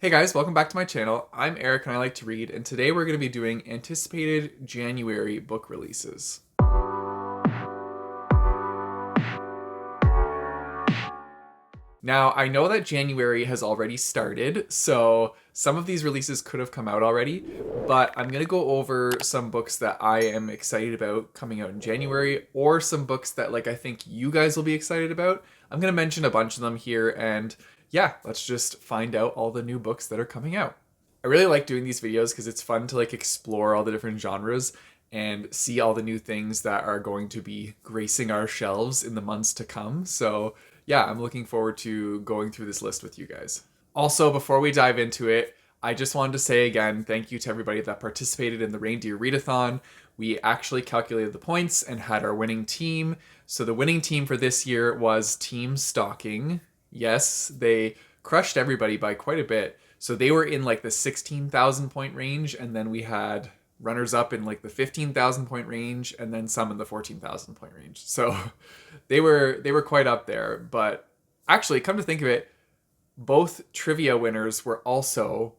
Hey guys, welcome back to my channel. I'm Eric and I like to read, and today we're going to be doing anticipated January book releases. Now, I know that January has already started, so some of these releases could have come out already, but I'm going to go over some books that I am excited about coming out in January, or some books that I think you guys will be excited about. I'm going to mention a bunch of them here, and yeah, let's just find out all the new books that are coming out. I really like doing these videos because it's fun to explore all the different genres and see all the new things that are going to be gracing our shelves in the months to come. So yeah, I'm looking forward to going through this list with you guys. Also, before we dive into it, I just wanted to say again, thank you to everybody that participated in the Reindeer Readathon. We actually calculated the points and had our winning team. So the winning team for this year was Team Stalking. Yes, they crushed everybody by quite a bit. So they were in the 16,000 point range, and then we had runners up in the 15,000 point range, and then some in the 14,000 point range. So they were quite up there. But actually, come to think of it, both trivia winners were also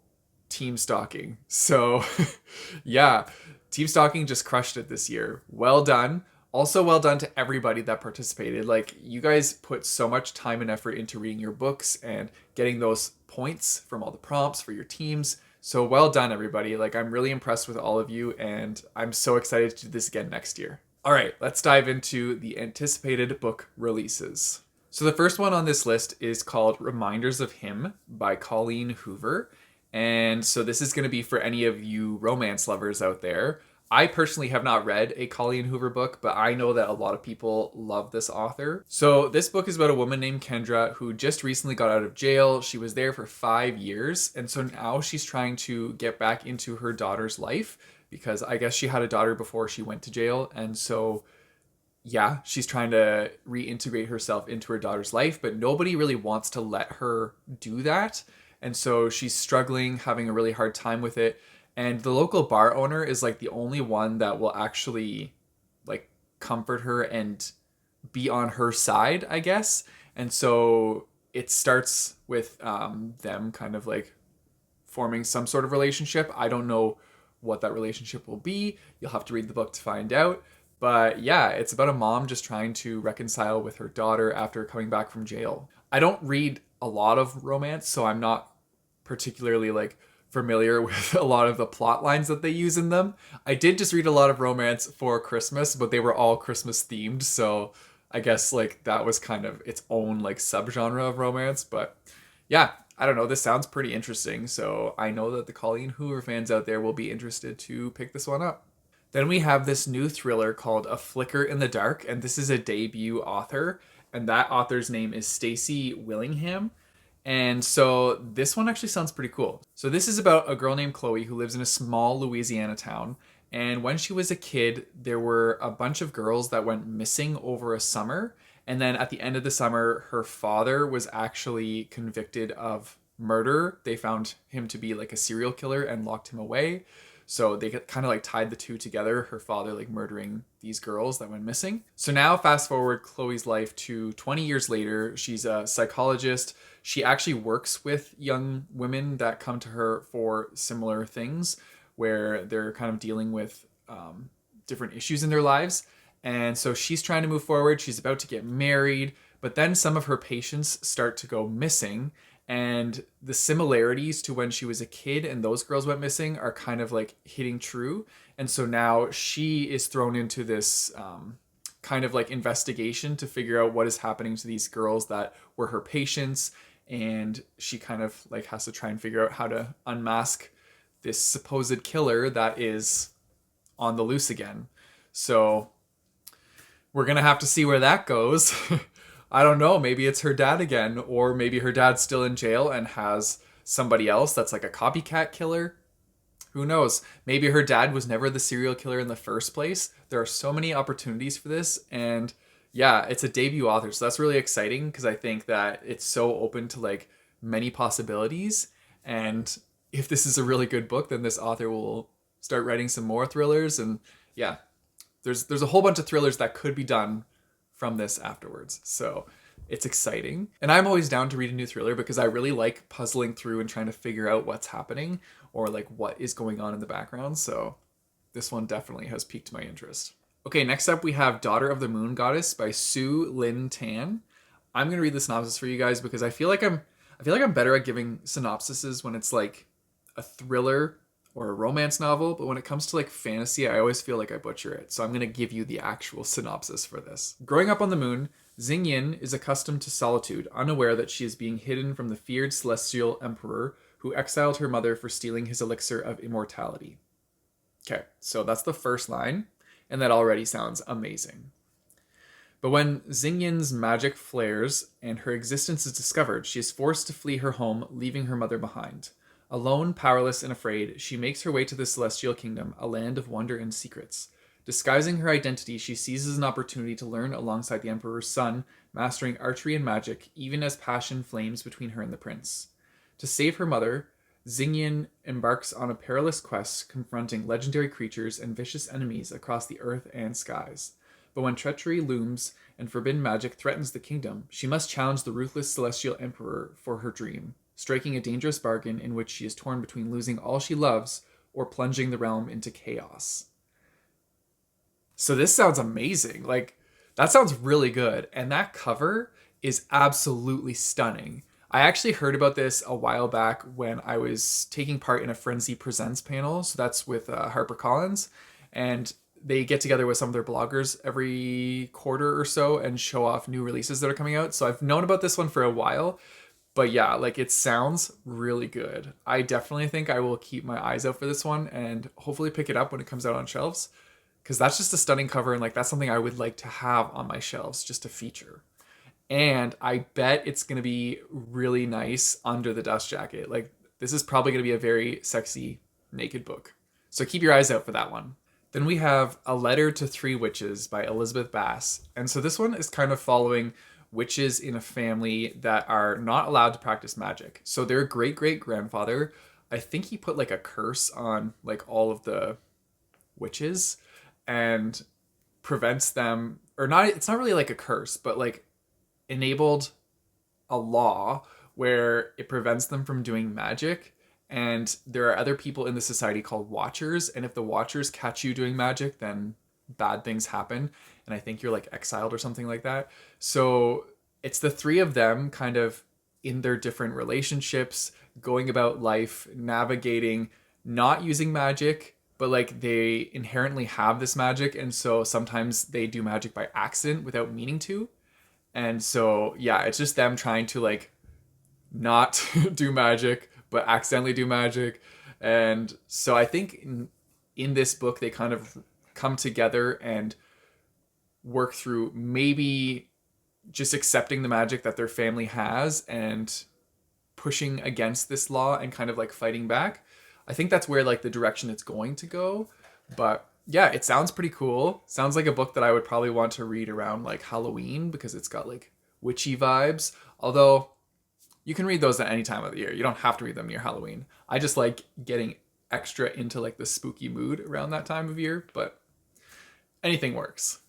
Team Stalking. So yeah, Team Stalking just crushed it this year. Well done. Also, well done to everybody that participated. You guys put so much time and effort into reading your books and getting those points from all the prompts for your teams. So well done, everybody. I'm really impressed with all of you, and I'm so excited to do this again next year. All right, let's dive into the anticipated book releases. So the first one on this list is called Reminders of Him by Colleen Hoover. And so this is going to be for any of you romance lovers out there. I personally have not read a Colleen Hoover book, but I know that a lot of people love this author. So this book is about a woman named Kendra who just recently got out of jail. She was there for 5 years, and so now she's trying to get back into her daughter's life because I guess she had a daughter before she went to jail, and so yeah, she's trying to reintegrate herself into her daughter's life, but nobody really wants to let her do that. And so she's struggling, having a really hard time with it. And the local bar owner is the only one that will actually comfort her and be on her side, I guess. And so it starts with them kind of forming some sort of relationship. I don't know what that relationship will be. You'll have to read the book to find out. But yeah, it's about a mom just trying to reconcile with her daughter after coming back from jail. I don't read a lot of romance, so I'm not particularly familiar with a lot of the plot lines that they use in them. I did just read a lot of romance for Christmas, but they were all Christmas themed, so I guess that was kind of its own subgenre of romance. But yeah, I don't know, this sounds pretty interesting, so I know that the Colleen Hoover fans out there will be interested to pick this one up. Then we have this new thriller called A Flicker in the Dark, and this is a debut author, and that author's name is Stacey Willingham. And so this one actually sounds pretty cool. So this is about a girl named Chloe who lives in a small Louisiana town. And when she was a kid, there were a bunch of girls that went missing over a summer. And then at the end of the summer, her father was actually convicted of murder. They found him to be a serial killer and locked him away. So they kind of tied the two together, her father murdering these girls that went missing. So now fast forward Chloe's life to 20 years later. She's a psychologist. She actually works with young women that come to her for similar things where they're kind of dealing with different issues in their lives. And so she's trying to move forward. She's about to get married, but then some of her patients start to go missing. And the similarities to when she was a kid and those girls went missing are kind of hitting true. And so now she is thrown into this kind of investigation to figure out what is happening to these girls that were her patients. And she kind of has to try and figure out how to unmask this supposed killer that is on the loose again. So we're going to have to see where that goes. I don't know, maybe it's her dad again, or maybe her dad's still in jail and has somebody else that's a copycat killer. Who knows? Maybe her dad was never the serial killer in the first place. There are so many opportunities for this, and yeah, it's a debut author, so that's really exciting because I think that it's so open to many possibilities. And if this is a really good book, then this author will start writing some more thrillers, and yeah, there's a whole bunch of thrillers that could be done from this afterwards. So it's exciting. And I'm always down to read a new thriller because I really like puzzling through and trying to figure out what's happening or like what is going on in the background. So this one definitely has piqued my interest. Okay, next up we have Daughter of the Moon Goddess by Sue Lin Tan. I'm gonna read the synopsis for you guys because I feel like I'm better at giving synopsises when it's like a thriller or a romance novel, but when it comes to like fantasy, I always feel like I butcher it. So I'm gonna give you the actual synopsis for this. Growing up on the moon, Xing Yin is accustomed to solitude, unaware that she is being hidden from the feared celestial emperor who exiled her mother for stealing his elixir of immortality. Okay, so that's the first line, and that already sounds amazing. But when Xingyin's magic flares and her existence is discovered, she is forced to flee her home, leaving her mother behind. Alone, powerless, and afraid, she makes her way to the Celestial Kingdom, a land of wonder and secrets. Disguising her identity, she seizes an opportunity to learn alongside the Emperor's son, mastering archery and magic, even as passion flames between her and the prince. To save her mother, Xingyin embarks on a perilous quest, confronting legendary creatures and vicious enemies across the earth and skies. But when treachery looms and forbidden magic threatens the kingdom, she must challenge the ruthless celestial emperor for her dream, striking a dangerous bargain in which she is torn between losing all she loves or plunging the realm into chaos. So this sounds amazing. Like, that sounds really good. And that cover is absolutely stunning. I actually heard about this a while back when I was taking part in a Frenzy Presents panel. So that's with HarperCollins. And they get together with some of their bloggers every quarter or so and show off new releases that are coming out. So I've known about this one for a while. But yeah, like it sounds really good. I definitely think I will keep my eyes out for this one and hopefully pick it up when it comes out on shelves. Because that's just a stunning cover and like that's something I would like to have on my shelves just to feature. And I bet it's going to be really nice under the dust jacket. Like this is probably going to be a very sexy naked book. So keep your eyes out for that one. Then we have A Letter to Three Witches by Elizabeth Bass. And so this one is kind of following witches in a family that are not allowed to practice magic. So their great great grandfather, I think he put like a curse on like all of the witches and prevents them, or not, it's not really like a curse, but like enabled a law where it prevents them from doing magic. And there are other people in the society called Watchers, and if the Watchers catch you doing magic, then bad things happen, and I think you're like exiled or something like that. So it's the three of them kind of in their different relationships, going about life, navigating, not using magic, but like they inherently have this magic, and so sometimes they do magic by accident without meaning to. And so yeah, it's just them trying to like not do magic but accidentally do magic. And so I think in this book they kind of come together and work through maybe just accepting the magic that their family has and pushing against this law and kind of like fighting back. I think that's where like the direction it's going to go. But yeah, it sounds pretty cool. Sounds like a book that I would probably want to read around like Halloween because it's got like witchy vibes. Although you can read those at any time of the year. You don't have to read them near Halloween. I just like getting extra into like the spooky mood around that time of year, but anything works.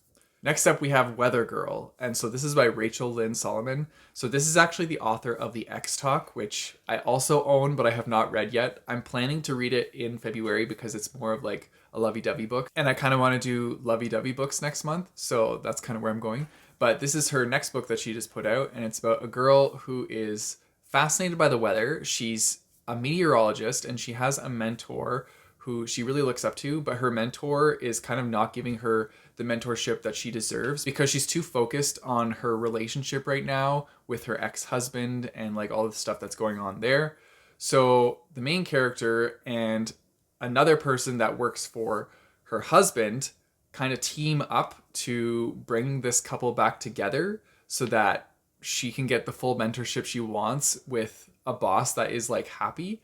Next up, we have Weather Girl. And so this is by Rachel Lynn Solomon. So this is actually the author of The X Talk, which I also own, but I have not read yet. I'm planning to read it in February because it's more of like a lovey-dovey book. And I kind of want to do lovey-dovey books next month. So that's kind of where I'm going. But this is her next book that she just put out. And it's about a girl who is fascinated by the weather. She's a meteorologist and she has a mentor who she really looks up to, but her mentor is kind of not giving her the mentorship that she deserves because she's too focused on her relationship right now with her ex-husband and like all the stuff that's going on there. So the main character and another person that works for her husband kind of team up to bring this couple back together so that she can get the full mentorship she wants with a boss that is like happy.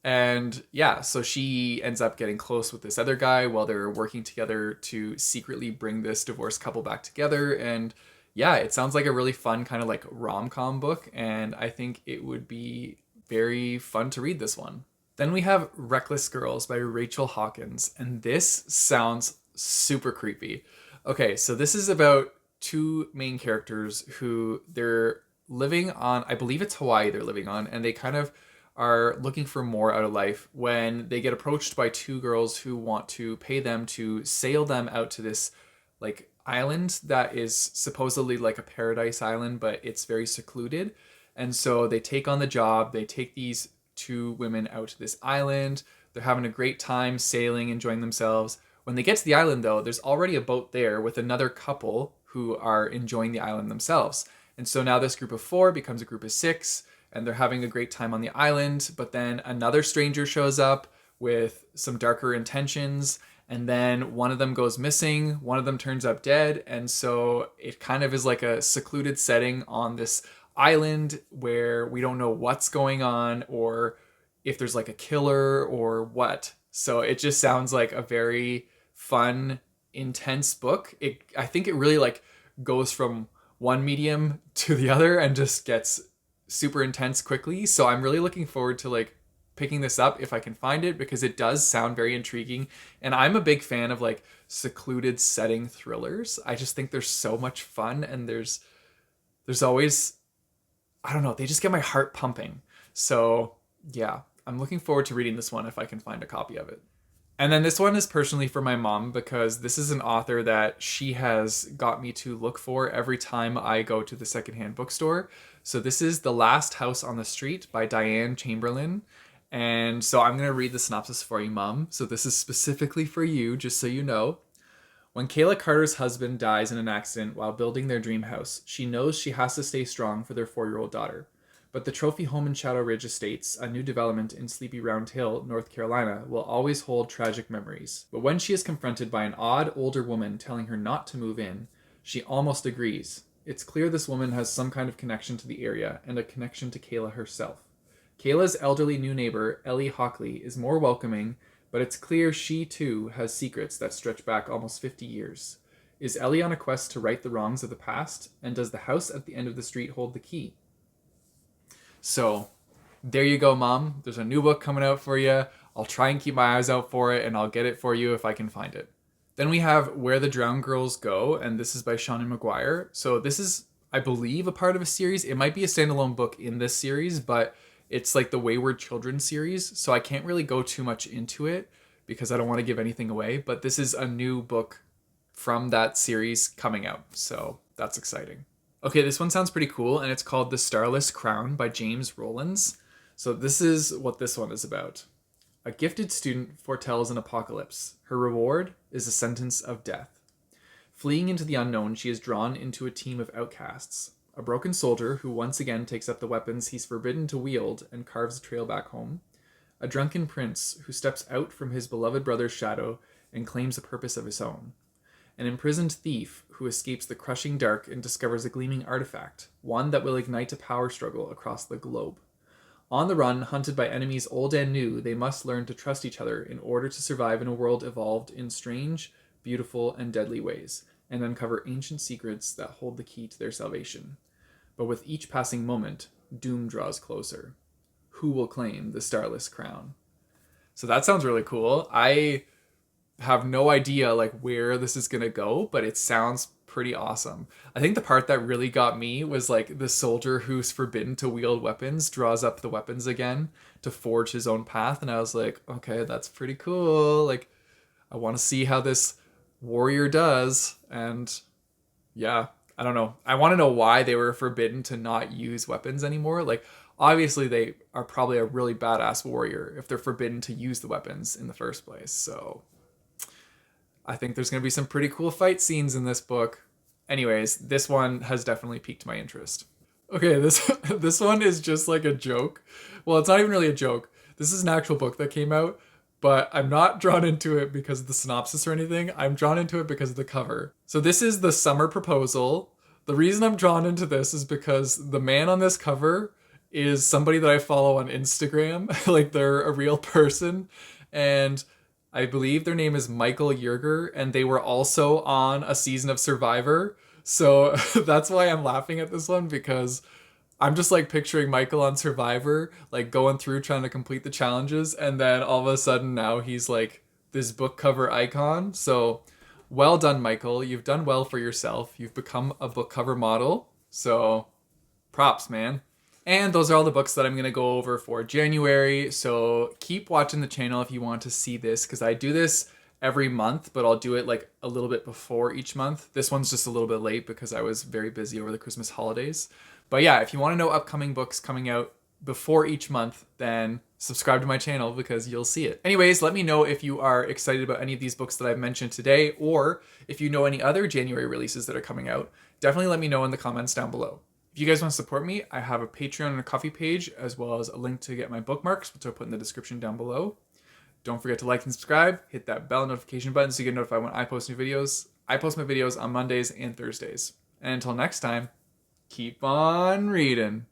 And yeah, so she ends up getting close with this other guy while they're working together to secretly bring this divorced couple back together. And yeah, it sounds like a really fun kind of like rom-com book. And I think it would be very fun to read this one. Then we have Reckless Girls by Rachel Hawkins. And this sounds super creepy. Okay, so this is about two main characters who they're living on, I believe it's Hawaii they're living on, and they kind of are looking for more out of life when they get approached by two girls who want to pay them to sail them out to this like island that is supposedly like a paradise island, but it's very secluded. And so they take on the job. They take these two women out to this island. They're having a great time sailing, enjoying themselves. When they get to the island, though, there's already a boat there with another couple who are enjoying the island themselves. And so now this group of four becomes a group of six, and they're having a great time on the island. But then another stranger shows up with some darker intentions, and then one of them goes missing. One of them turns up dead. And so it kind of is like a secluded setting on this island where we don't know what's going on or if there's like a killer or what. So it just sounds like a very fun, intense book. I think it really like goes from one medium to the other and just gets super intense quickly. So I'm really looking forward to like picking this up if I can find it, because it does sound very intriguing. And I'm a big fan of like secluded setting thrillers. I just think they're so much fun, and there's always, I don't know, they just get my heart pumping. So yeah, I'm looking forward to reading this one if I can find a copy of it. And then this one is personally for my mom, because this is an author that she has got me to look for every time I go to the secondhand bookstore. So this is The Last House on the Street by Diane Chamberlain. And so I'm going to read the synopsis for you, Mom. So this is specifically for you, just so you know. When Kayla Carter's husband dies in an accident while building their dream house, she knows she has to stay strong for their 4-year-old daughter. But the trophy home in Shadow Ridge Estates, a new development in Sleepy Round Hill, North Carolina, will always hold tragic memories. But when she is confronted by an odd, older woman telling her not to move in, she almost agrees. It's clear this woman has some kind of connection to the area, and a connection to Kayla herself. Kayla's elderly new neighbor, Ellie Hockley, is more welcoming, but it's clear she, too, has secrets that stretch back almost 50 years. Is Ellie on a quest to right the wrongs of the past? And does the house at the end of the street hold the key? So, there you go, Mom. There's a new book coming out for you. I'll try and keep my eyes out for it, and I'll get it for you if I can find it. Then we have Where the Drowned Girls Go, and this is by Seanan McGuire. So this is, I believe, a part of a series. It might be a standalone book in this series, but it's like the Wayward Children series, so I can't really go too much into it because I don't want to give anything away, but this is a new book from that series coming out, so that's exciting. Okay, this one sounds pretty cool, and it's called The Starless Crown by James Rollins. So this is what this one is about. A gifted student foretells an apocalypse. Her reward is a sentence of death. Fleeing into the unknown, she is drawn into a team of outcasts. A broken soldier who once again takes up the weapons he's forbidden to wield and carves a trail back home. A drunken prince who steps out from his beloved brother's shadow and claims a purpose of his own. An imprisoned thief who escapes the crushing dark and discovers a gleaming artifact, one that will ignite a power struggle across the globe. On the run, hunted by enemies old and new, they must learn to trust each other in order to survive in a world evolved in strange, beautiful, and deadly ways, and uncover ancient secrets that hold the key to their salvation. But with each passing moment, doom draws closer. Who will claim the starless crown? So that sounds really cool. I have no idea like where this is gonna go, but it sounds pretty awesome. I think the part that really got me was like the soldier who's forbidden to wield weapons draws up the weapons again to forge his own path, and I was like, okay, that's pretty cool. Like, I want to see how this warrior does, and yeah, I don't know. I want to know why they were forbidden to not use weapons anymore. Like, obviously they are probably a really badass warrior if they're forbidden to use the weapons in the first place. So I think there's going to be some pretty cool fight scenes in this book. Anyways, this one has definitely piqued my interest. Okay, this one is just like a joke. Well, it's not even really a joke. This is an actual book that came out, but I'm not drawn into it because of the synopsis or anything. I'm drawn into it because of the cover. So this is The Summer Proposal. The reason I'm drawn into this is because the man on this cover is somebody that I follow on Instagram. Like, they're a real person, and I believe their name is Michael Yerger, and they were also on a season of Survivor. So that's why I'm laughing at this one, because I'm just like picturing Michael on Survivor, like going through trying to complete the challenges, and then all of a sudden now he's like this book cover icon. So Well done, Michael. You've done well for yourself. You've become a book cover model. So props, man. And those are all the books that I'm going to go over for January. So keep watching the channel if you want to see this, because I do this every month, but I'll do it like a little bit before each month. This one's just a little bit late because I was very busy over the Christmas holidays. But yeah, if you want to know upcoming books coming out before each month, then subscribe to my channel because you'll see it. Anyways, let me know if you are excited about any of these books that I've mentioned today, or if you know any other January releases that are coming out. Definitely let me know in the comments down below. If you guys want to support me, I have a Patreon and a Ko-fi page, as well as a link to get my bookmarks, which I'll put in the description down below. Don't forget to like and subscribe. Hit that bell notification button so you get notified when I post new videos. I post my videos on Mondays and Thursdays. And until next time, keep on reading.